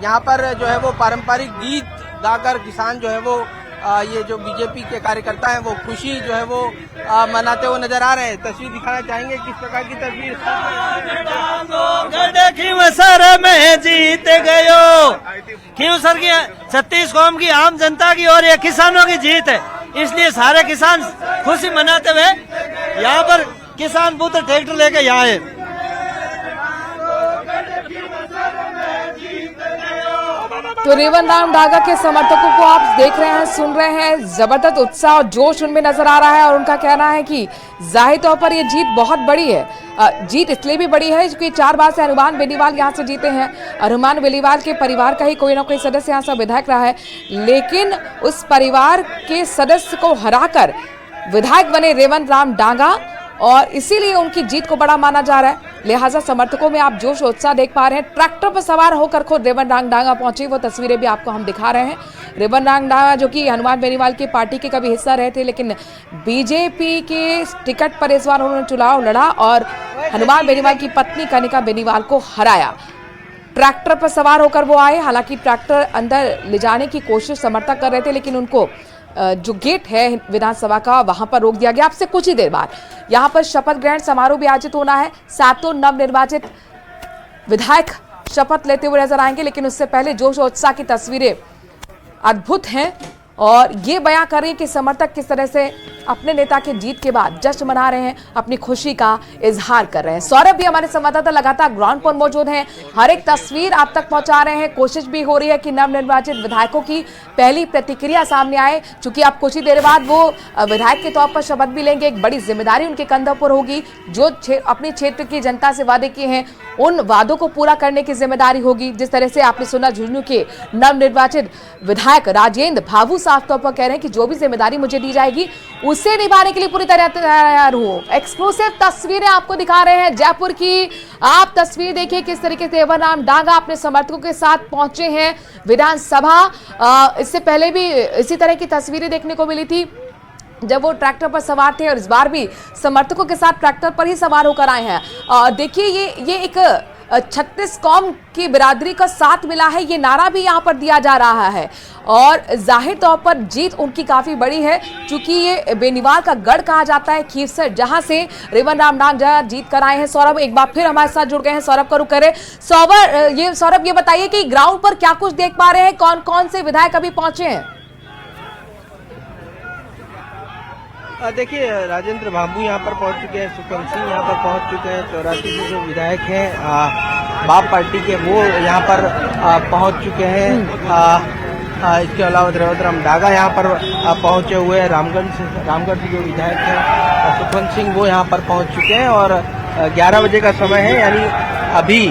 यहाँ पर जो है वो पारंपरिक गीत गाकर किसान जो है वो ये जो बीजेपी के कार्यकर्ता हैं वो खुशी जो है वो मनाते हुए नजर आ रहे हैं। तस्वीर दिखाना चाहेंगे किस प्रकार की तस्वीर। सर में जीत गयो क्यों सर की 36 कौम की आम जनता की और ये किसानों की जीत है, इसलिए सारे किसान खुशी मनाते हुए यहाँ पर किसान पुत्र ट्रैक्टर लेके यहाँ आए। तो रेवंत राम डागा के समर्थकों को आप देख रहे हैं, सुन रहे हैं, जबरदस्त उत्साह और जोश उनमें नजर आ रहा है और उनका कहना है कि जाहिर तौर पर ये जीत बहुत बड़ी है। जीत इसलिए भी बड़ी है क्योंकि 4 बार से हनुमान बेनीवाल यहाँ से जीते हैं। हनुमान बेनीवाल के परिवार का ही कोई ना कोई सदस्य यहाँ से विधायक रहा है, लेकिन उस परिवार के सदस्य को हराकर विधायक बने रेवंत राम डांगा और इसीलिए उनकी जीत को बड़ा माना जा रहा है। लिहाजा समर्थकों में आप जोश उत्साह देख पा रहे हैं। ट्रैक्टर पर सवार होकर खुद रेवंत राम डांगा पहुंचे, वो तस्वीरें भी आपको हम दिखा रहे हैं। रेवंत राम डांगा जो कि हनुमान बेनीवाल की पार्टी के कभी हिस्सा रहे थे, लेकिन बीजेपी के टिकट पर इस बार उन्होंने चुनाव लड़ा और हनुमान बेनीवाल की पत्नी कनिका बेनीवाल को हराया। ट्रैक्टर पर सवार होकर वो आए, हालांकि ट्रैक्टर अंदर ले जाने की कोशिश समर्थक कर रहे थे, लेकिन उनको जो गेट है विधानसभा का वहां पर रोक दिया गया। आपसे कुछ ही देर बाद यहां पर शपथ ग्रहण समारोह भी आयोजित होना है। 7 नवनिर्वाचित विधायक शपथ लेते हुए नजर आएंगे, लेकिन उससे पहले जोश और उत्साह की तस्वीरें अद्भुत हैं और ये बयां कर रही है कि समर्थक किस तरह से अपने नेता के जीत के बाद जश्न मना रहे हैं, अपनी खुशी का इजहार कर रहे हैं। सौरभ भी हमारे संवाददाता लगातार ग्राउंड पर मौजूद हैं, हर एक तस्वीर आप तक पहुंचा रहे हैं। कोशिश भी हो रही है कि नवनिर्वाचित विधायकों की पहली प्रतिक्रिया सामने आए, चूंकि आप कुछ ही देर बाद वो विधायक के तौर पर शपथ भी लेंगे। एक बड़ी जिम्मेदारी उनके कंधों पर होगी, जो अपने क्षेत्र की जनता से वादे किए हैं उन वादों को पूरा करने की जिम्मेदारी होगी। जिस तरह से आपने सुना झुंझुनू के नवनिर्वाचित विधायक राजेंद्र भावू साफ तौर पर कह रहे हैं कि जो भी जिम्मेदारी मुझे दी जाएगी उसे निभाने के लिए पूरी तरह तैयार हूं। एक्सक्लूसिव तस्वीरें आपको दिखा रहे हैं जयपुर की। आप तस्वीर देखिए किस तरीके से रेवंत राम डांगा अपने समर्थकों के साथ पहुंचे हैं विधानसभा। इससे पहले भी इसी तरह की तस्वीरें देखने को मिली थी जब वो ट्रैक्टर पर सवार थे और इस बार भी समर्थकों के साथ ट्रैक्टर पर ही सवार होकर आए हैं। देखिए ये एक 36 कौम की बिरादरी का साथ मिला है, ये नारा भी यहाँ पर दिया जा रहा है और जाहिर तौर पर जीत उनकी काफी बड़ी है, क्योंकि ये बेनीवाल का गढ़ कहा जाता है खीरसर, जहां से रेवंत राम डांगा जीत कर आए हैं। सौरभ एक बार फिर हमारे साथ जुड़ गए हैं, सौरभ का रुख करें। सौरभ ये बताइए कि ग्राउंड पर क्या कुछ देख पा रहे हैं, कौन कौन से विधायक अभी पहुंचे हैं? देखिए राजेंद्र भाबू यहाँ पर पहुंच चुके हैं, सुखवंत सिंह यहाँ पर पहुंच चुके हैं, 84 के जो विधायक हैं बाप पार्टी के वो यहाँ पर पहुंच चुके हैं। इसके अलावा रेवंत राम डांगा यहाँ पर पहुंचे हुए हैं। रामगढ़ से जो विधायक हैं सुखवंत सिंह वो यहाँ पर पहुंच चुके हैं और 11 बजे का समय है, यानी अभी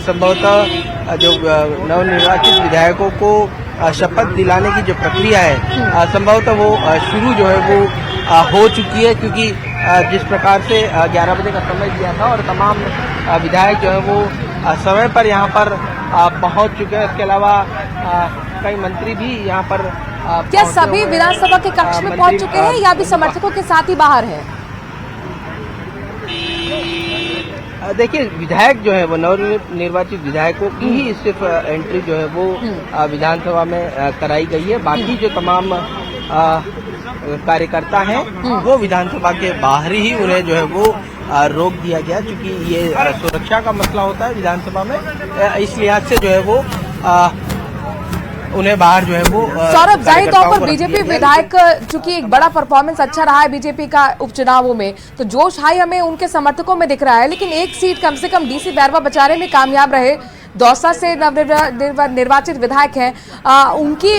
संभवतः जो नवनिर्वाचित विधायकों को शपथ दिलाने की जो प्रक्रिया है संभवतः वो शुरू जो है वो हो चुकी है, क्योंकि जिस प्रकार से 11 बजे का समय दिया था और तमाम विधायक जो है वो समय पर यहाँ पर पहुँच चुके हैं। इसके अलावा कई मंत्री भी यहाँ पर क्या सभी विधानसभा के कक्ष में पहुँच चुके हैं या भी समर्थकों के साथ ही बाहर हैं? देखिए विधायक जो है वो नवनिर्वाचित विधायकों की ही सिर्फ एंट्री जो है वो विधानसभा में कराई गई है। बाकी जो तमाम कार्यकर्ता हैं वो विधानसभा के बाहर ही उन्हें जो है वो रोक दिया गया, क्योंकि ये सुरक्षा का मसला होता है विधानसभा में, इस लिहाज से जो है वो उन्हें बाहर जो है वो। सौरभ जाहिर तौर पर बीजेपी विधायक चूंकि एक बड़ा परफॉर्मेंस अच्छा रहा है बीजेपी का उपचुनावों में, तो जोश हाई हमें उनके समर्थकों में दिख रहा है, लेकिन एक सीट कम से कम डीसी बैरवा बचाने में कामयाब रहे। दौसा से निर्वाचित विधायक हैं, उनकी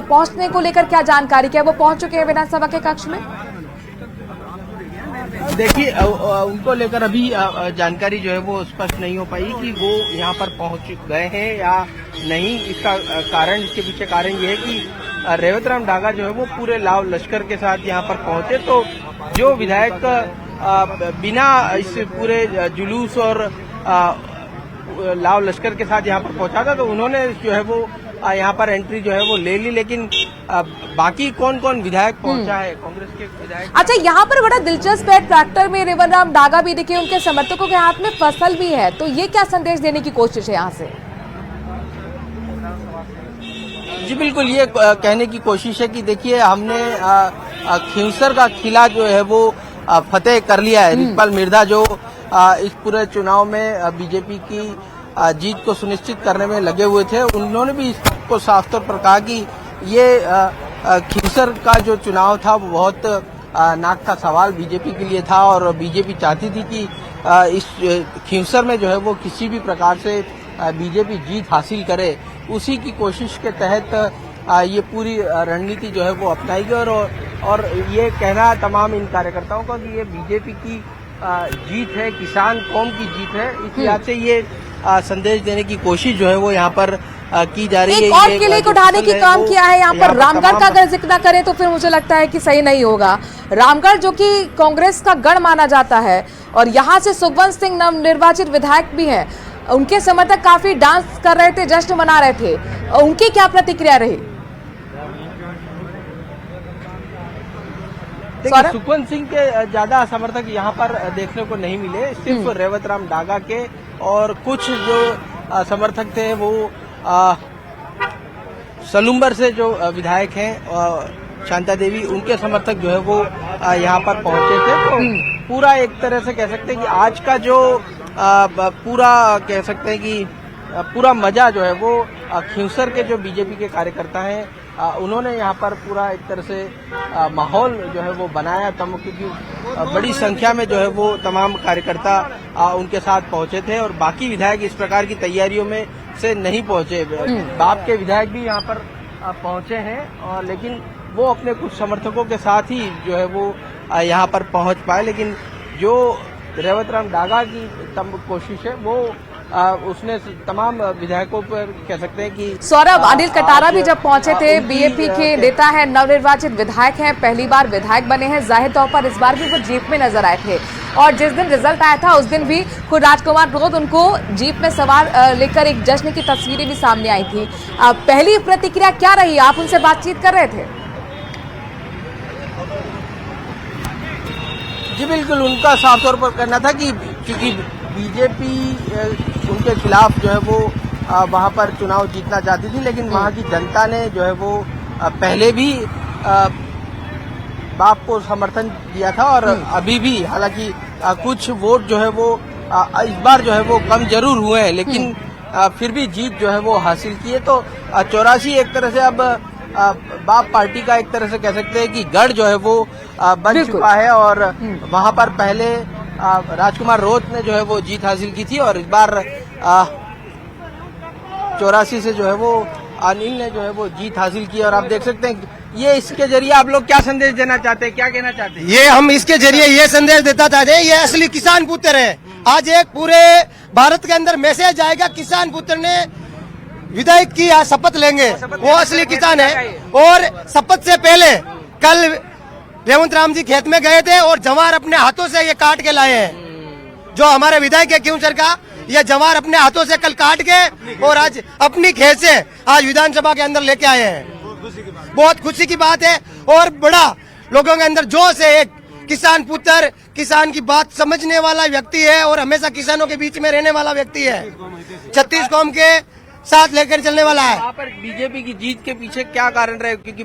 पहुंचने को लेकर क्या जानकारी, क्या वो पहुंच चुके हैं विधानसभा के कक्ष में? देखिए उनको लेकर अभी जानकारी जो है वो स्पष्ट नहीं हो पाई कि वो यहाँ पर पहुंच गए हैं या नहीं। इसका कारण, इसके पीछे कारण ये है कि रेवंत राम डांगा जो है वो पूरे लाव लश्कर के साथ यहाँ पर पहुंचे, तो जो विधायक बिना इस पूरे जुलूस और लाव लश्कर के साथ यहाँ पर पहुंचा था, तो उन्होंने जो है वो यहाँ पर एंट्री जो है वो ले ली। लेकिन बाकी कौन कौन विधायक पहुंचा है कांग्रेस के विधायक? अच्छा, यहाँ पर बड़ा दिलचस्प है, ट्रैक्टर में रेवंत राम डांगा भी दिखे, उनके समर्थकों के हाथ में फसल भी है, तो ये क्या संदेश देने की कोशिश है यहाँ से? जी बिल्कुल, ये कहने की कोशिश है कि देखिए हमने खींवसर का किला जो है वो फतेह कर लिया है। रिजपाल मिर्धा जो इस पूरे चुनाव में बीजेपी की जीत को सुनिश्चित करने में लगे हुए थे, उन्होंने भी इसको साफ तौर पर कहा कि ये खींवसर का जो चुनाव था वो बहुत नाक का सवाल बीजेपी के लिए था और बीजेपी चाहती थी कि इस खींवसर में जो है वो किसी भी प्रकार से बीजेपी जीत हासिल करे। उसी की कोशिश के तहत ये पूरी रणनीति जो है वो अपनाई गई और ये कहना तमाम इन कार्यकर्ताओं का कि ये बीजेपी की जीत है, किसान कौम की जीत है। इस लिहाज से ये संदेश देने की कोशिश जो है वो यहाँ पर की जा रही है। एक और किले को ढाने की काम किया है यहाँ पर। रामगढ़ का अगर जिक्र करें तो फिर मुझे लगता है कि सही नहीं होगा। रामगढ़ जो कि कांग्रेस का गढ़ माना जाता है और यहाँ से सुखवंत सिंह नवनिर्वाचित विधायक भी हैं, उनके समर्थक काफी डांस कर रहे थे, जश्न मना रहे थे, उनकी क्या प्रतिक्रिया रही? देखिए, सुखवंत सिंह के ज्यादा समर्थक यहाँ पर देखने को नहीं मिले। सिर्फ रेवत राम डागा के और कुछ जो समर्थक थे वो सलूम्बर से जो विधायक हैं शांता देवी, उनके समर्थक जो है वो यहाँ पर पहुंचे थे। तो पूरा एक तरह से कह सकते हैं कि आज का जो पूरा कह सकते हैं कि पूरा मजा जो है वो खींवसर के जो बीजेपी के कार्यकर्ता हैं उन्होंने यहाँ पर पूरा एक तरह से माहौल जो है वो बनाया, क्योंकि बड़ी संख्या में जो है वो तमाम कार्यकर्ता उनके साथ पहुंचे थे और बाकी विधायक इस प्रकार की तैयारियों में से नहीं पहुंचे। बाप के विधायक भी यहाँ पर पहुंचे हैं और लेकिन वो अपने कुछ समर्थकों के साथ ही जो है वो यहाँ पर पहुंच पाए। लेकिन जो रेवत राम डागा की कोशिश है वो उसने तमाम विधायकों पर कह सकते हैं कि सौरभ, अनिल कटारा भी जब पहुंचे थे, बीएपी के नेता हैं, नवनिर्वाचित विधायक हैं, पहली बार विधायक बने हैं, जाहिर तौर पर इस बार भी वो जीप में नजर आए थे और जिस दिन रिजल्ट आया था उस दिन भी खुद राजकुमार रोध उनको जीप में सवार लेकर एक जश्न की तस्वीरें भी सामने आई थी। पहली प्रतिक्रिया क्या रही? आप उनसे बातचीत कर रहे थे? जी बिल्कुल, उनका साफ तौर पर कहना था कि क्योंकि बीजेपी उनके खिलाफ जो है वो वहां पर चुनाव जीतना चाहती थी, लेकिन वहां की जनता ने जो है वो पहले भी बाप को समर्थन दिया था और अभी भी, हालांकि कुछ वोट जो है वो इस बार जो है वो कम जरूर हुए हैं, लेकिन फिर भी जीत जो है वो हासिल की है। तो 84 एक तरह से अब बाप पार्टी का एक तरह से कह सकते हैं कि गढ़ जो है वो बन चुका है और वहां पर पहले राजकुमार रोध ने जो है वो जीत हासिल की थी और इस बार 84 से जो है वो अनिल ने जो है वो जीत हासिल की। और आप देख सकते हैं ये इसके जरिए आप लोग क्या संदेश देना चाहते हैं, क्या कहना चाहते हैं? ये हम इसके जरिए ये संदेश देता चाहते हैं, ये असली किसान पुत्र है। आज एक पूरे भारत के अंदर मैसेज आएगा, किसान पुत्र ने विधायक की शपथ लेंगे, वो असली किसान है। और शपथ से पहले कल रेवंत राम जी खेत में गए थे और जवार अपने हाथों से ये काट के लाए हैं। जो हमारे विधायक है खींवसर का, ये जवार अपने हाथों से कल काट के और आज अपनी खेत से आज विधानसभा के अंदर लेके आए हैं। बहुत खुशी की बात है और बड़ा लोगों के अंदर जोश है। एक किसान पुत्र, किसान की बात समझने वाला व्यक्ति है और हमेशा किसानों के बीच में रहने वाला व्यक्ति है, 36 कौम के साथ लेकर चलने वाला है। वहाँ पर बीजेपी की जीत के पीछे क्या कारण रहे? क्योंकि